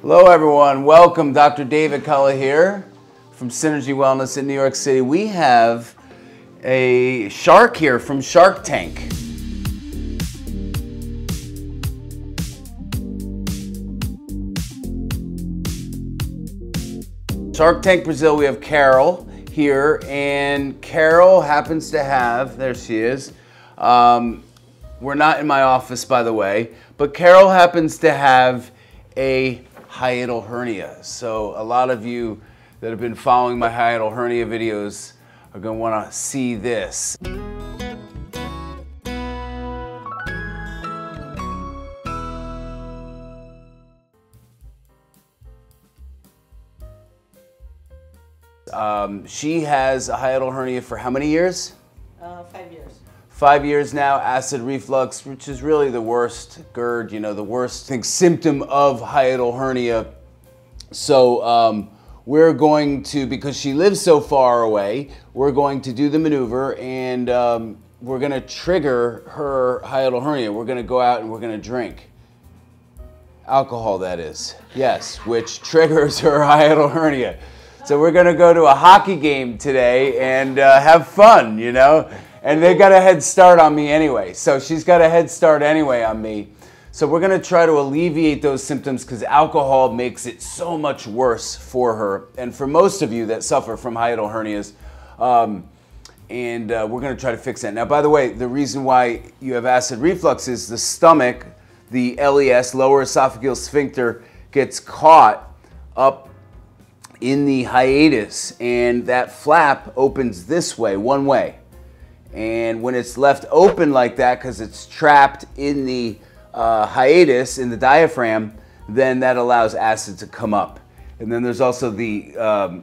Hello everyone, welcome. Dr. David Kulla here from Synergy Wellness in New York City. We have a shark here from Shark Tank. Shark Tank Brazil, we have Carol here, and Carol happens to have, there she is. We're not in my office, by the way, but Carol happens to have a hiatal hernia. So a lot of you that have been following my hiatal hernia videos are going to want to see this. She has a hiatal hernia for how many years? 5 years. 5 years now, acid reflux, which is really the worst GERD, you know, the worst symptom of hiatal hernia. So we're going to, because she lives so far away, we're going to do the maneuver and we're going to trigger her hiatal hernia. We're going to go out and we're going to drink. Alcohol, that is. Yes, which triggers her hiatal hernia. So we're going to go to a hockey game today and have fun, you know. And they got a head start on me anyway. So she's got a head start anyway on me. So we're going to try to alleviate those symptoms because alcohol makes it so much worse for her. And for most of you that suffer from hiatal hernias, we're going to try to fix that. Now, by the way, the reason why you have acid reflux is the stomach, the LES, lower esophageal sphincter, gets caught up in the hiatus. And that flap opens this way, one way. And when it's left open like that, because it's trapped in the hiatus, in the diaphragm, then that allows acid to come up. And then there's also the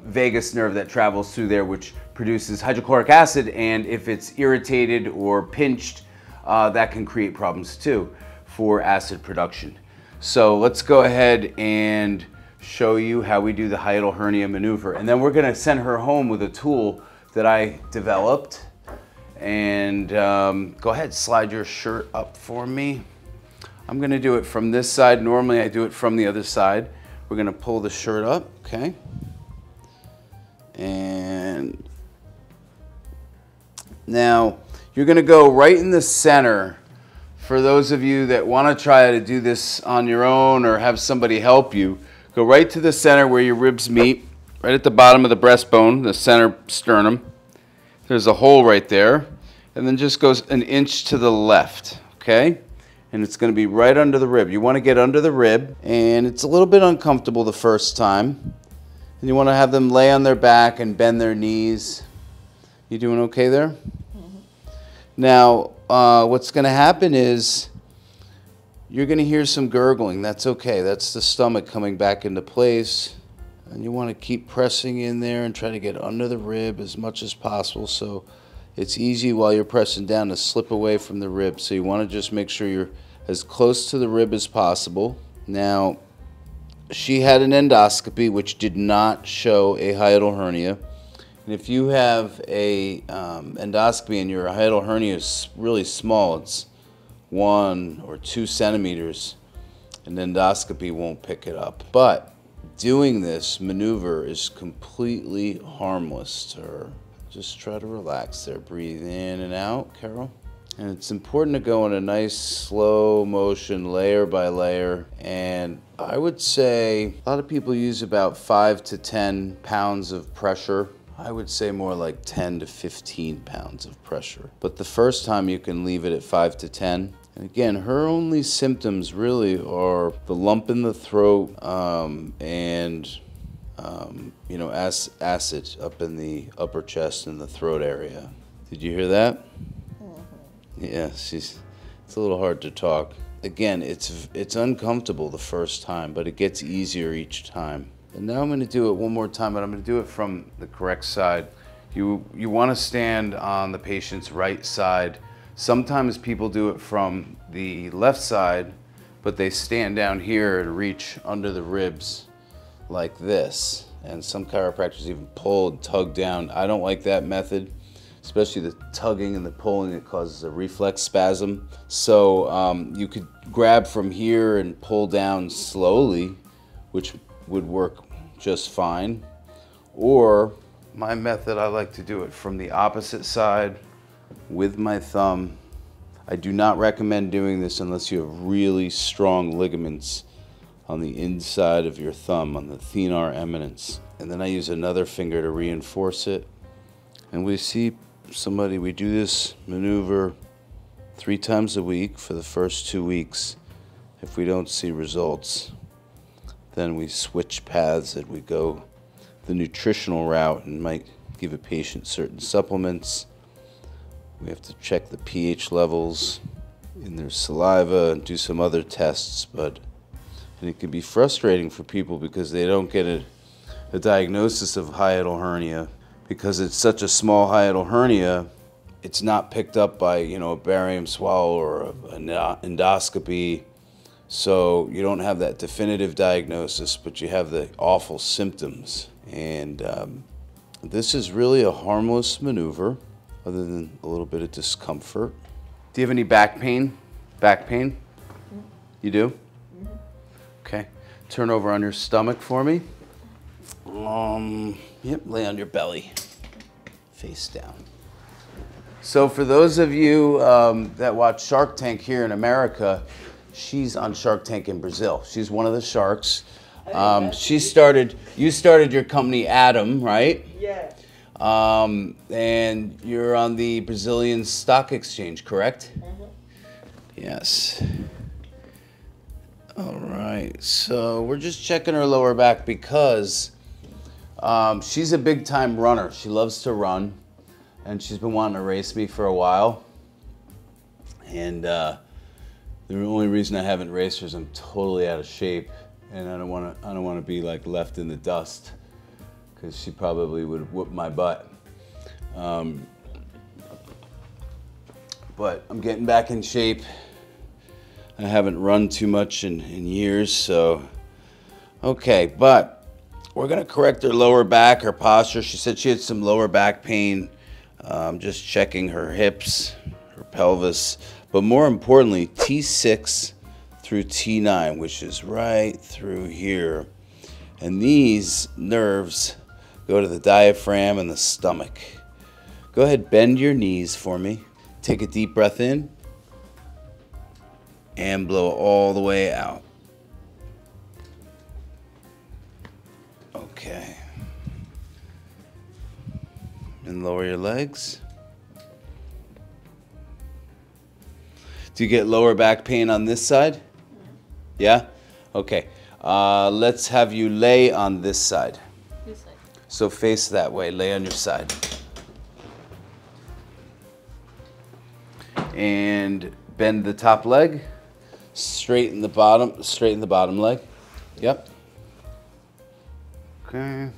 vagus nerve that travels through there, which produces hydrochloric acid. And if it's irritated or pinched, that can create problems too for acid production. So let's go ahead and show you how we do the hiatal hernia maneuver. And then we're going to send her home with a tool that I developed. And go ahead, slide your shirt up for me. I'm going to do it from this side. Normally I do it from the other side. We're going to pull the shirt up, okay? And now you're going to go right in the center. For those of you that want to try to do this on your own or have somebody help you, go right to the center where your ribs meet, right at the bottom of the breastbone, the center sternum. There's a hole right there, and then just goes an inch to the left, okay? And it's going to be right under the rib. You want to get under the rib, and it's a little bit uncomfortable the first time. And you want to have them lay on their back and bend their knees. You doing okay there? Mm-hmm. Now, what's going to happen is you're going to hear some gurgling. That's okay. That's the stomach coming back into place. And you want to keep pressing in there and try to get under the rib as much as possible so it's easy while you're pressing down to slip away from the rib. So you want to just make sure you're as close to the rib as possible. Now, she had an endoscopy which did not show a hiatal hernia. And if you have a endoscopy and your hiatal hernia is really small, it's 1 or 2 centimeters, an endoscopy won't pick it up. But doing this maneuver is completely harmless to her. Just try to relax there. Breathe in and out, Carol. And it's important to go in a nice slow motion, layer by layer. And I would say a lot of people use about 5 to 10 pounds of pressure. I would say more like 10 to 15 pounds of pressure. But the first time you can leave it at 5 to 10. And again, her only symptoms really are the lump in the throat you know, acid up in the upper chest and the throat area. Did you hear that? Mm-hmm. Yeah, it's a little hard to talk. Again, it's uncomfortable the first time, but it gets easier each time. And now I'm going to do it one more time, but I'm going to do it from the correct side. You want to stand on the patient's right side. Sometimes people do it from the left side, but they stand down here to reach under the ribs like this. And some chiropractors even pull and tug down. I don't like that method, especially the tugging and the pulling. It causes a reflex spasm. So you could grab from here and pull down slowly, which would work just fine. Or my method, I like to do it from the opposite side with my thumb. I do not recommend doing this unless you have really strong ligaments on the inside of your thumb, on the thenar eminence. And then I use another finger to reinforce it. And we see somebody, we do this maneuver 3 times a week for the first 2 weeks. If we don't see results, then we switch paths and we go the nutritional route and might give a patient certain supplements. We have to check the pH levels in their saliva and do some other tests, and it can be frustrating for people because they don't get a diagnosis of hiatal hernia. Because it's such a small hiatal hernia, it's not picked up by, you know, a barium swallow or an endoscopy. So you don't have that definitive diagnosis, but you have the awful symptoms. And this is really a harmless maneuver, other than a little bit of discomfort. Do you have any back pain? Back pain? Mm-hmm. You do? Mm-hmm. Okay. Turn over on your stomach for me. Yep, lay on your belly, face down. So for those of you that watch Shark Tank here in America, she's on Shark Tank in Brazil. She's one of the sharks. You started your company, Adam, right? Yeah. And you're on the Brazilian Stock Exchange, correct? Mm-hmm. Yes. All right, so we're just checking her lower back because she's a big time runner. She loves to run, and she's been wanting to race me for a while. And the only reason I haven't raced her is I'm totally out of shape, and I don't want to be like left in the dust, because she probably would whoop my butt. But I'm getting back in shape. I haven't run too much in years, so okay. But we're gonna correct her lower back, her posture. She said she had some lower back pain. Just checking her hips, her pelvis, but more importantly, T6 through T9, which is right through here. And these nerves go to the diaphragm and the stomach. Go ahead, bend your knees for me. Take a deep breath in and blow all the way out. Okay. And lower your legs. Do you get lower back pain on this side? Yeah? Okay. Let's have you lay on this side. This side. So face that way. Lay on your side. And bend the top leg. Straighten the bottom leg. Yep. Okay.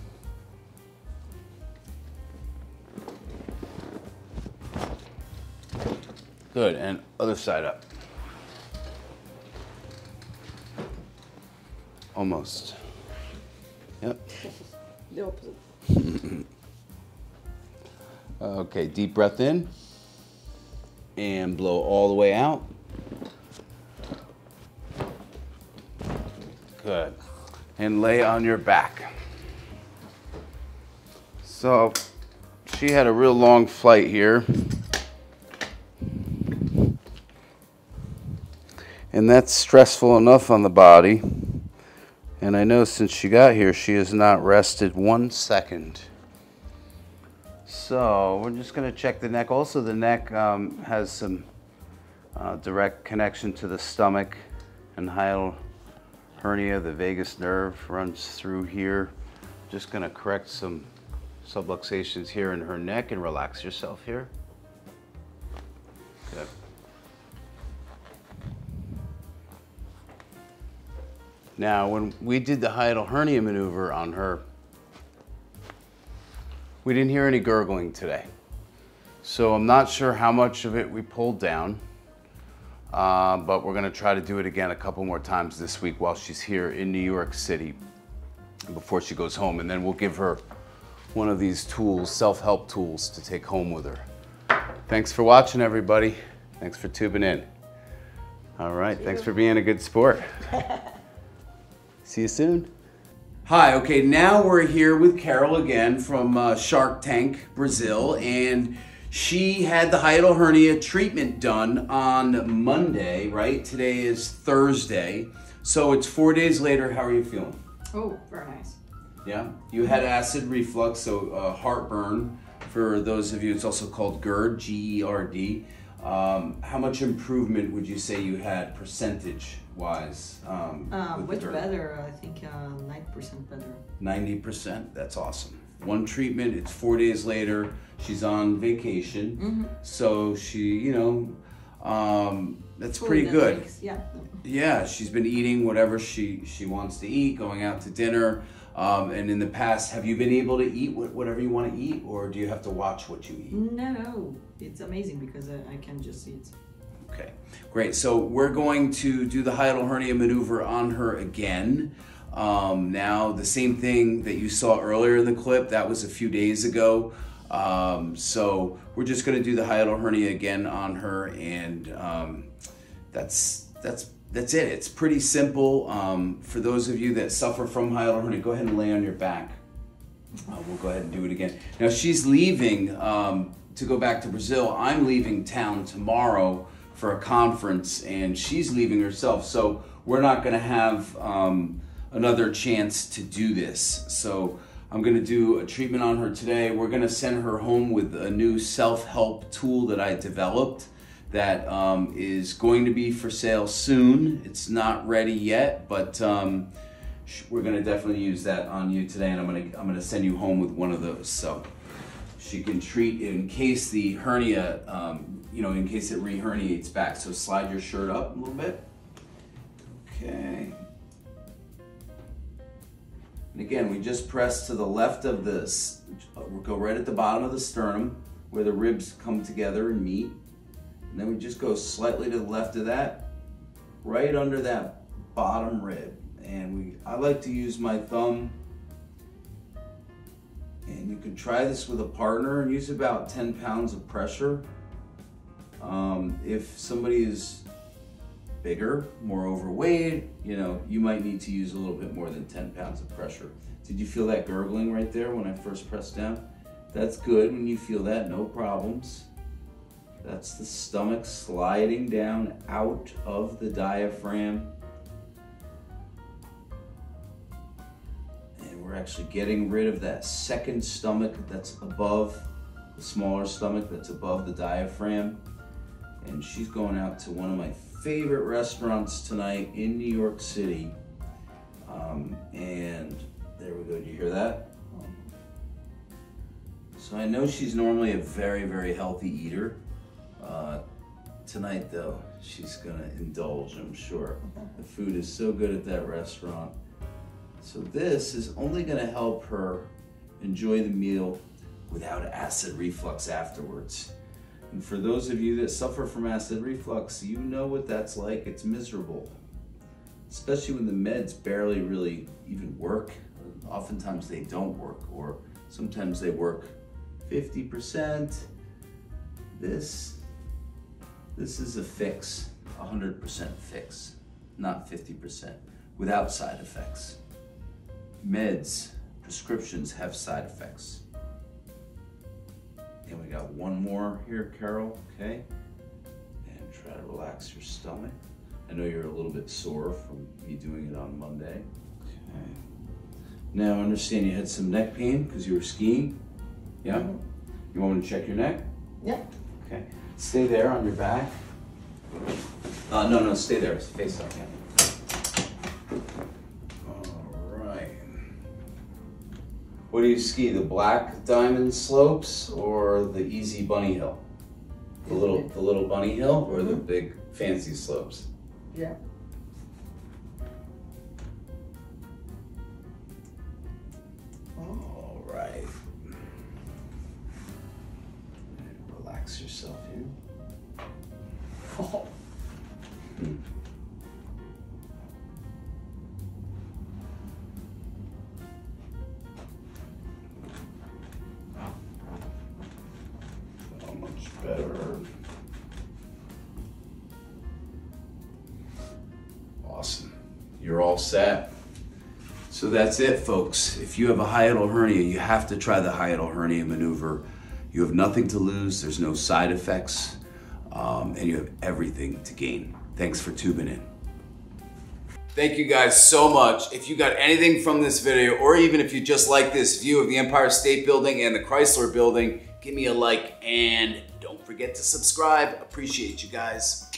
Good, and other side up. Almost. Yep. The opposite. Okay, deep breath in and blow all the way out. Good. And lay on your back. So she had a real long flight here. And that's stressful enough on the body. And I know since she got here, she has not rested 1 second. So we're just going to check the neck. Also, the neck has some direct connection to the stomach and hiatal hernia. The vagus nerve runs through here. Just going to correct some subluxations here in her neck and relax yourself here. Good. Now, when we did the hiatal hernia maneuver on her, we didn't hear any gurgling today. So I'm not sure how much of it we pulled down, but we're gonna try to do it again a couple more times this week while she's here in New York City before she goes home. And then we'll give her one of these tools, self-help tools, to take home with her. Thanks for watching, everybody. Thanks for tubing in. All right, thanks for being a good sport. See you soon. Hi, okay, now we're here with Carol again from Shark Tank, Brazil, and she had the hiatal hernia treatment done on Monday, right? Today is Thursday, so it's 4 days later. How are you feeling? Oh, very nice. Yeah? You had acid reflux, so heartburn. For those of you, it's also called GERD, G-E-R-D. How much improvement would you say you had percentage-wise? Much better, I think 90% better. 90%? That's awesome. One treatment, it's 4 days later, she's on vacation, so she, that's pretty good. Yeah, she's been eating whatever she wants to eat, going out to dinner, and in the past, have you been able to eat whatever you want to eat, or do you have to watch what you eat? No, it's amazing because I can just eat. Okay, great. So we're going to do the hiatal hernia maneuver on her again. Now, the same thing that you saw earlier in the clip, that was a few days ago. So we're just going to do the hiatal hernia again on her, and that's it. It's pretty simple. For those of you that suffer from hiatal hernia, go ahead and lay on your back. We'll go ahead and do it again. Now, she's leaving to go back to Brazil. I'm leaving town tomorrow for a conference, and she's leaving herself. So we're not going to have another chance to do this. So I'm going to do a treatment on her today. We're going to send her home with a new self-help tool that I developed that is going to be for sale soon. It's not ready yet, but we're going to definitely use that on you today, and I'm going to send you home with one of those. So she can treat in case the hernia, in case it re-herniates back. So slide your shirt up a little bit. Okay. And again, we just press to the left of this. We'll go right at the bottom of the sternum where the ribs come together and meet. And then we just go slightly to the left of that, right under that bottom rib. And I like to use my thumb. And you can try this with a partner and use about 10 pounds of pressure. If somebody is bigger, more overweight, you might need to use a little bit more than 10 pounds of pressure. Did you feel that gurgling right there when I first pressed down? That's good when you feel that, no problems. That's the stomach sliding down out of the diaphragm. And we're actually getting rid of that second stomach that's above, the smaller stomach that's above the diaphragm. And she's going out to one of my favorite restaurants tonight in New York City. And there we go, did you hear that? So I know she's normally a very, very healthy eater. Tonight though, she's gonna indulge, I'm sure. The food is so good at that restaurant. So this is only gonna help her enjoy the meal without acid reflux afterwards. And for those of you that suffer from acid reflux, you know what that's like. It's miserable, especially when the meds barely really even work. Oftentimes they don't work, or sometimes they work 50%. This is a fix, 100% fix, not 50%, without side effects. Meds, prescriptions have side effects. And we got one more here, Carol, okay? And try to relax your stomach. I know you're a little bit sore from me doing it on Monday. Okay. Now I understand you had some neck pain because you were skiing. Yeah? You want me to check your neck? Yeah. Okay. Stay there on your back. No, stay there. Face up, yeah. All right. What do you ski? The black diamond slopes or the easy bunny hill? The little bunny hill or the big fancy slopes? Yeah. All right. Relax yourself here. Oh. So much better. Awesome. You're all set. So that's it, folks. If you have a hiatal hernia, you have to try the hiatal hernia maneuver. You have nothing to lose, there's no side effects, and you have everything to gain. Thanks for tuning in. Thank you guys so much. If you got anything from this video, or even if you just like this view of the Empire State Building and the Chrysler Building, give me a like and don't forget to subscribe. Appreciate you guys.